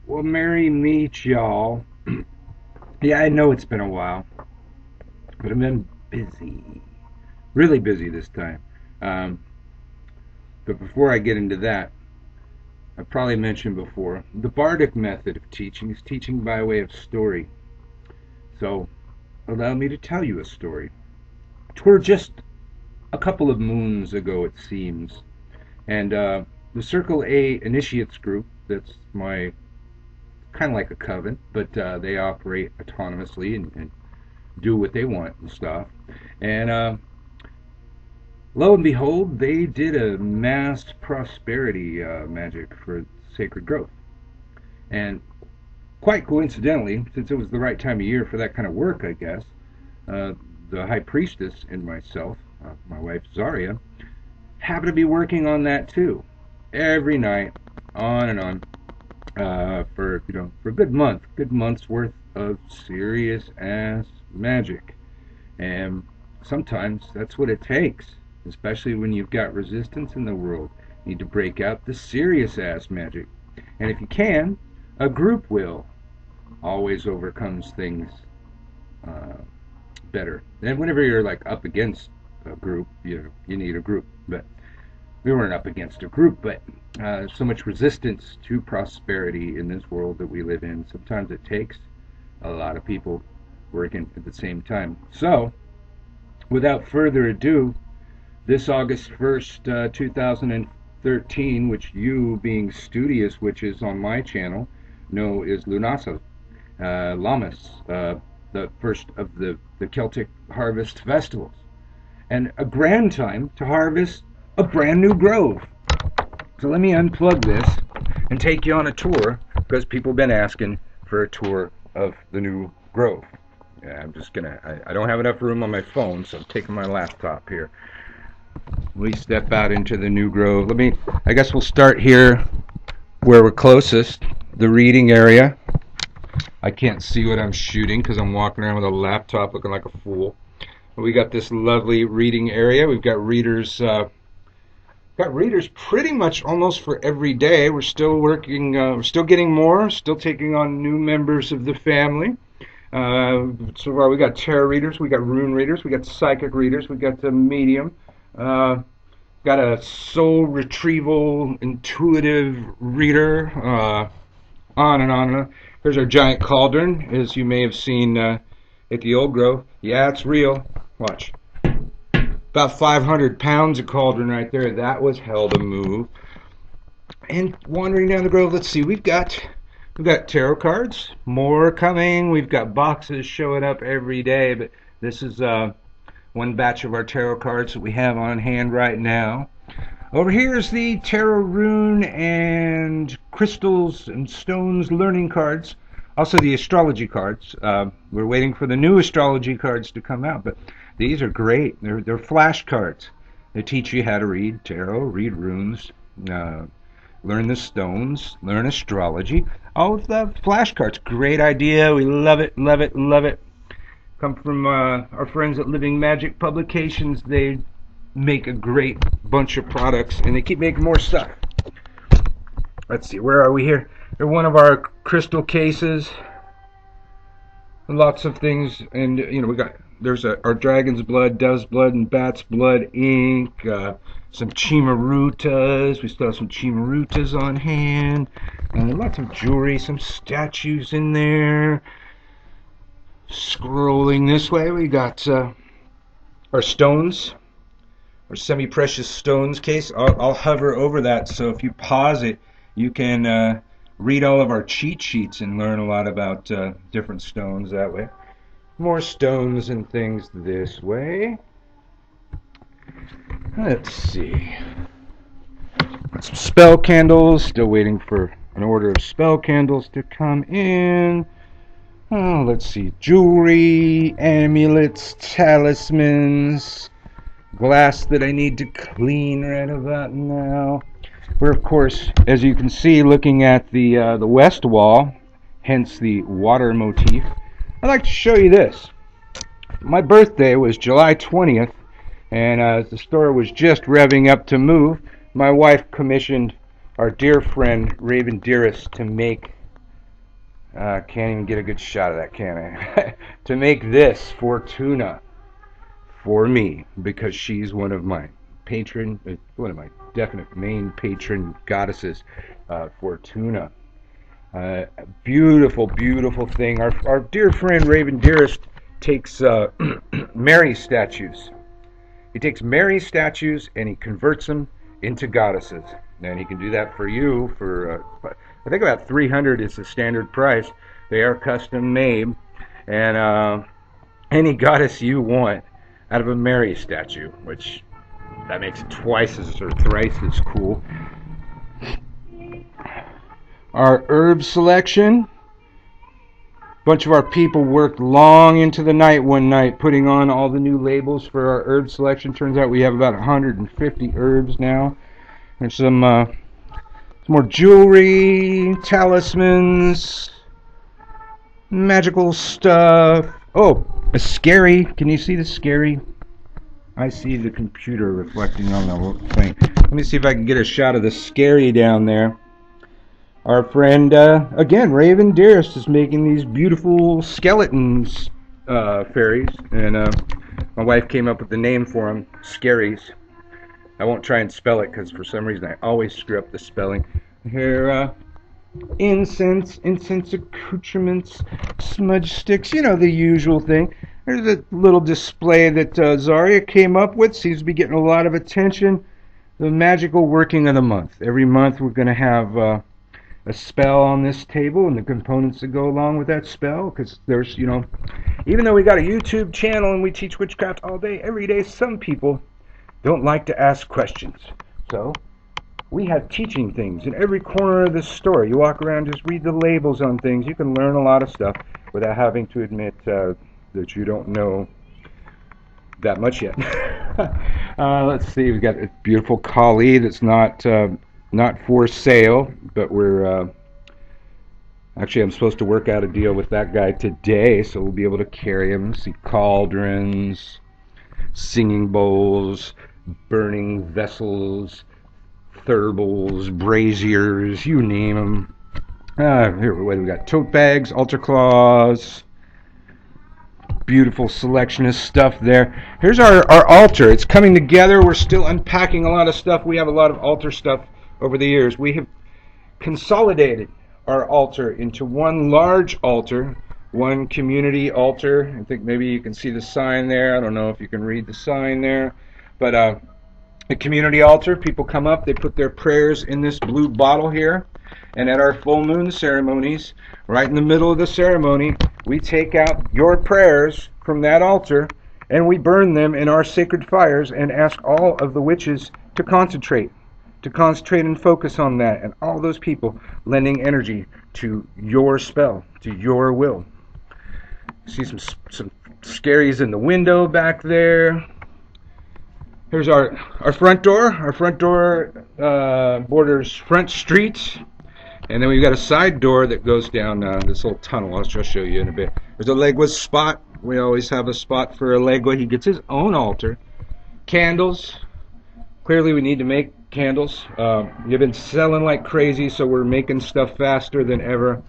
Well, merry meet y'all. Yeah, I know it's been a while, but I've been busy. Really busy this time. Um, but before I get into that, I probably mentioned before the Bardic method of teaching is teaching by way of story. So, allow me to tell you a story. Twere just a couple of moons ago, it seems, and the Circle A Initiates group, that's my kind of like a coven, but they operate autonomously and do what they want and stuff. And lo and behold, they did a mass prosperity magic for Sacred Growth. And quite coincidentally, since it was the right time of year for that kind of work, I guess, uh, the High Priestess and myself, my wife Zarya, happened to be working on that too. Every night, on and on, for a good month's worth of serious ass magic. And sometimes that's what it takes, especially when you've got resistance in the world. You need to break out the serious ass magic. And if you can, a group will always overcomes things uh, better. And whenever you're like up against a group, you need a group. But we weren't up against a group, but so much resistance to prosperity in this world that we live in. Sometimes it takes a lot of people working at the same time. So, without further ado, this August 1st, 2013, which you, being studious witches on my channel, know is Lunasa, Lammas, the first of the Celtic harvest festivals, and a grand time to harvest a brand new grove. So let me unplug this and take you on a tour, because people have been asking for a tour of the new grove. Yeah, I don't have enough room on my phone, so I'm taking my laptop here. We step out into the new grove. I guess we'll start here where we're closest, the reading area. I can't see what I'm shooting because I'm walking around with a laptop looking like a fool. We got this lovely reading area. We've got readers pretty much almost for every day. We're still working, we're still getting more, still taking on new members of the family. So far we got tarot readers, we got rune readers, we got psychic readers, we got the medium, got a soul retrieval intuitive reader, on and on and on. Here's our giant cauldron, as you may have seen at the old grove. Yeah, it's real. Watch. About 500 pounds of cauldron right there. That was hell to move. And wandering down the grove, let's see. We've got tarot cards. More coming. We've got boxes showing up every day. But this is one batch of our tarot cards that we have on hand right now. Over here is the tarot rune and crystals and stones learning cards. Also the astrology cards. We're waiting for the new astrology cards to come out, but these are great. They're flashcards. They teach you how to read tarot, read runes, learn the stones, learn astrology. All of the flashcards. Great idea. We love it, love it, love it. Come from our friends at Living Magic Publications. They make a great bunch of products, and they keep making more stuff. Let's see, where are we here? They're one of our crystal cases. Lots of things, and there's our dragon's blood, dove's blood, and bat's blood ink. Some chimarutas. We still have some chimarutas on hand. Lots of jewelry, some statues in there. Scrolling this way, we got our stones. Or semi-precious stones case. I'll hover over that, so if you pause it, you can read all of our cheat sheets and learn a lot about different stones that way. More stones and things this way. Let's see. Got some spell candles. Still waiting for an order of spell candles to come in. Oh, let's see. Jewelry, amulets, talismans. Glass that I need to clean right about now. We're, of course, as you can see, looking at the west wall, hence the water motif. I'd like to show you this. My birthday was July 20th, and as the store was just revving up to move, my wife commissioned our dear friend Raven Dearest to make Can't even get a good shot of that, can I? To make this Fortuna for me, because she's one of my one of my definite main patron goddesses, Fortuna. Beautiful, beautiful thing. Our dear friend Raven Dearest takes Mary statues. He takes Mary statues and he converts them into goddesses. And he can do that for you for, I think about 300 is the standard price. They are custom made. And any goddess you want out of a Mary statue, which that makes it twice as or thrice as cool. Our herb selection. A bunch of our people worked long into the night one night putting on all the new labels for our herb selection. Turns out we have about 150 herbs now. There's some more jewelry, talismans, magical stuff. Oh, a scary. Can you see the scary? I see the computer reflecting on the thing. Let me see if I can get a shot of the scary down there. Our friend, again, Raven Dearest is making these beautiful skeletons fairies. And my wife came up with the name for them, Scaries. I won't try and spell it because for some reason I always screw up the spelling. Here, incense accoutrements, smudge sticks, you know, the usual thing. There's a little display that Zaria came up with. Seems to be getting a lot of attention. The magical working of the month. Every month we're going to have a spell on this table and the components that go along with that spell, because there's, you know, even though we got a YouTube channel and we teach witchcraft all day, every day, some people don't like to ask questions. So we have teaching things in every corner of the store. You walk around, just read the labels on things. You can learn a lot of stuff without having to admit that you don't know that much yet. Let's see, we've got a beautiful Kali that's not for sale, but we're actually, I'm supposed to work out a deal with that guy today, so we'll be able to carry him. See cauldrons, singing bowls, burning vessels, thuribles, braziers, you name them. Here, what do we got? Tote bags, altar cloths. Beautiful selection of stuff there. Here's our altar. It's coming together. We're still unpacking a lot of stuff. We have a lot of altar stuff over the years. We have consolidated our altar into one large altar, one community altar. I think maybe you can see the sign there. I don't know if you can read the sign there. But a community altar, people come up, they put their prayers in this blue bottle here. And at our full moon ceremonies, right in the middle of the ceremony, we take out your prayers from that altar and we burn them in our sacred fires and ask all of the witches to concentrate and focus on that, and all those people lending energy to your spell, to your will. See some scaries in the window back there. Here's our front door. Our front door borders Front Street. And then we've got a side door that goes down this little tunnel. I'll just show you in a bit. There's a Legua spot. We always have a spot for a Legua. He gets his own altar. Candles. Clearly we need to make candles. You've been selling like crazy, so we're making stuff faster than ever.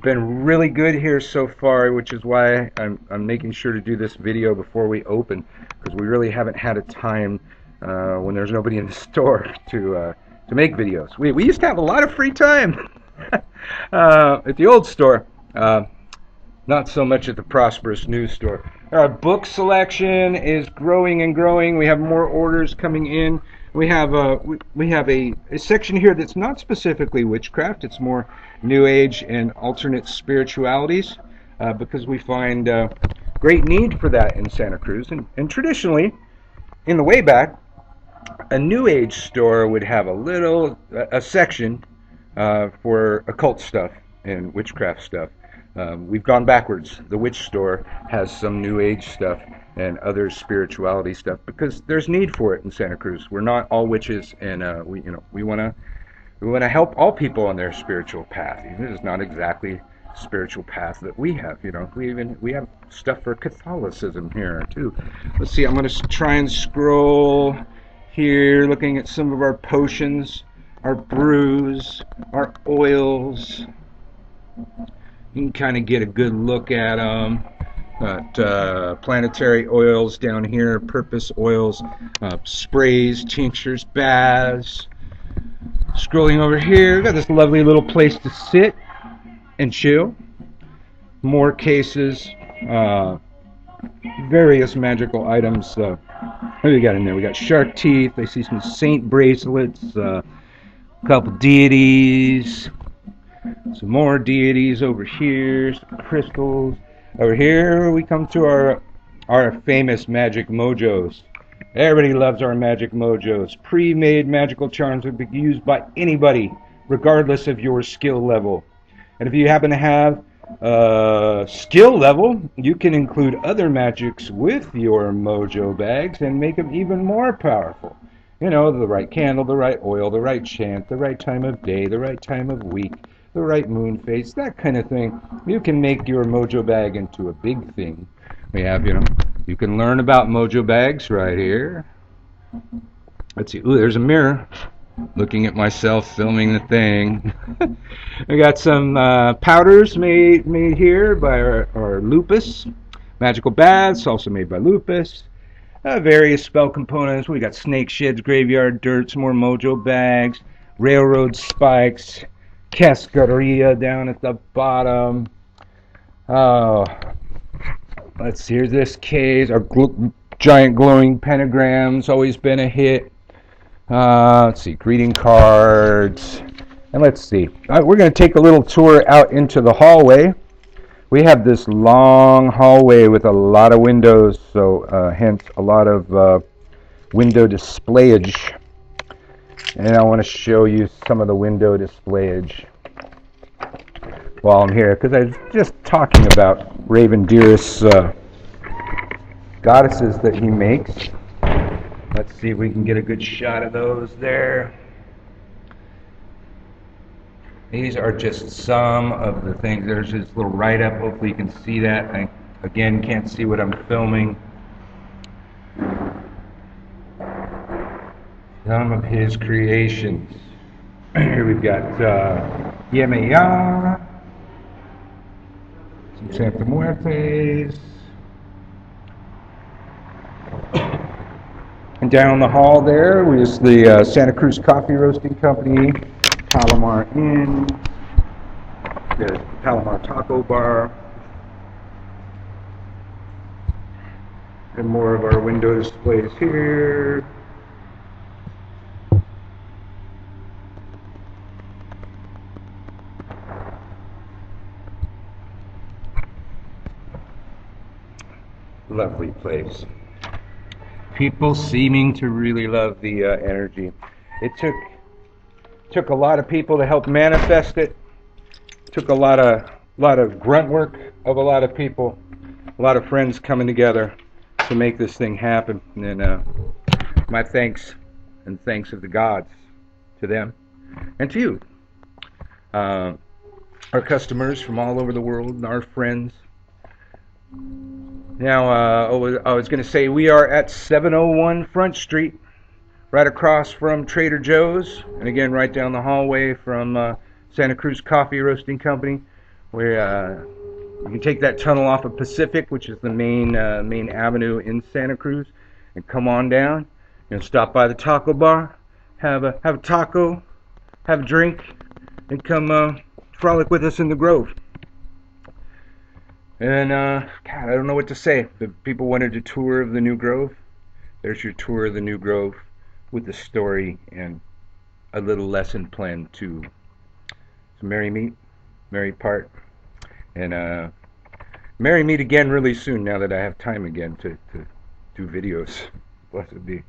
Been really good here so far, which is why I'm making sure to do this video before we open, because we really haven't had a time when there's nobody in the store to make videos. We used to have a lot of free time at the old store, not so much at the prosperous new store. Our book selection is growing and growing. We have more orders coming in. We have a section here that's not specifically witchcraft. It's more New Age and alternate spiritualities, because we find great need for that in Santa Cruz. And traditionally, in the way back, a New Age store would have a section for occult stuff and witchcraft stuff. We've gone backwards. The witch store has some New Age stuff and other spirituality stuff because there's need for it in Santa Cruz. We're not all witches, and we want to help all people on their spiritual path. Even if it's not exactly spiritual path that we have. We have stuff for Catholicism here too. Let's see. I'm going to try and scroll here, looking at some of our potions, our brews, our oils. You can kind of get a good look at them. Got planetary oils down here, purpose oils, sprays, tinctures, baths. Scrolling over here, got this lovely little place to sit and chill. More cases, various magical items. What do we got in there? We got shark teeth. I see some saint bracelets, a couple deities, some more deities over here, some crystals. Over here we come to our famous magic mojos. Everybody loves our magic mojos. Pre-made magical charms would be used by anybody, regardless of your skill level. And if you happen to have skill level, you can include other magics with your mojo bags and make them even more powerful. You know, the right candle, the right oil, the right chant, the right time of day, the right time of week, the right moon phase, that kind of thing. You can make your mojo bag into a big thing. We have, you can learn about mojo bags right here. Let's see. Ooh, there's a mirror. Looking at myself filming the thing. We got some powders made here by our Lupus. Magical baths, also made by Lupus. Various spell components. We got snake sheds, graveyard dirt, some more mojo bags, railroad spikes, cascaria down at the bottom. Oh, let's see. Here's this case. Our giant glowing pentagrams, always been a hit. Let's see, greeting cards. And let's see. We're going to take a little tour out into the hallway. We have this long hallway with a lot of windows, so hence a lot of window displayage. And I want to show you some of the window displayage while I'm here, because I was just talking about Raven Dearest's goddesses that he makes. Let's see if we can get a good shot of those there. These are just some of the things. There's this little write-up. Hopefully you can see that. I, again, can't see what I'm filming. Some of his creations. Here we've got Yemaya, some Santa Muertes. And down the hall there was the Santa Cruz Coffee Roasting Company, Palomar Inn, the Palomar Taco Bar, and more of our window displays here. Lovely place. People seeming to really love the energy. It took a lot of people to help manifest it. Took a lot of grunt work of a lot of people, a lot of friends coming together to make this thing happen. And my thanks and thanks of the gods to them and to you, our customers from all over the world and our friends. Now, I was going to say we are at 701 Front Street, right across from Trader Joe's, and again right down the hallway from Santa Cruz Coffee Roasting Company. Where you can take that tunnel off of Pacific, which is the main avenue in Santa Cruz, and come on down. Stop by the taco bar, have a taco, have a drink, and come frolic with us in the Grove. And, God, I don't know what to say. The people wanted a tour of the New Grove. There's your tour of the New Grove with the story and a little lesson plan too. So merry meet, merry part, and merry meet again really soon now that I have time again to do videos. Blessed be.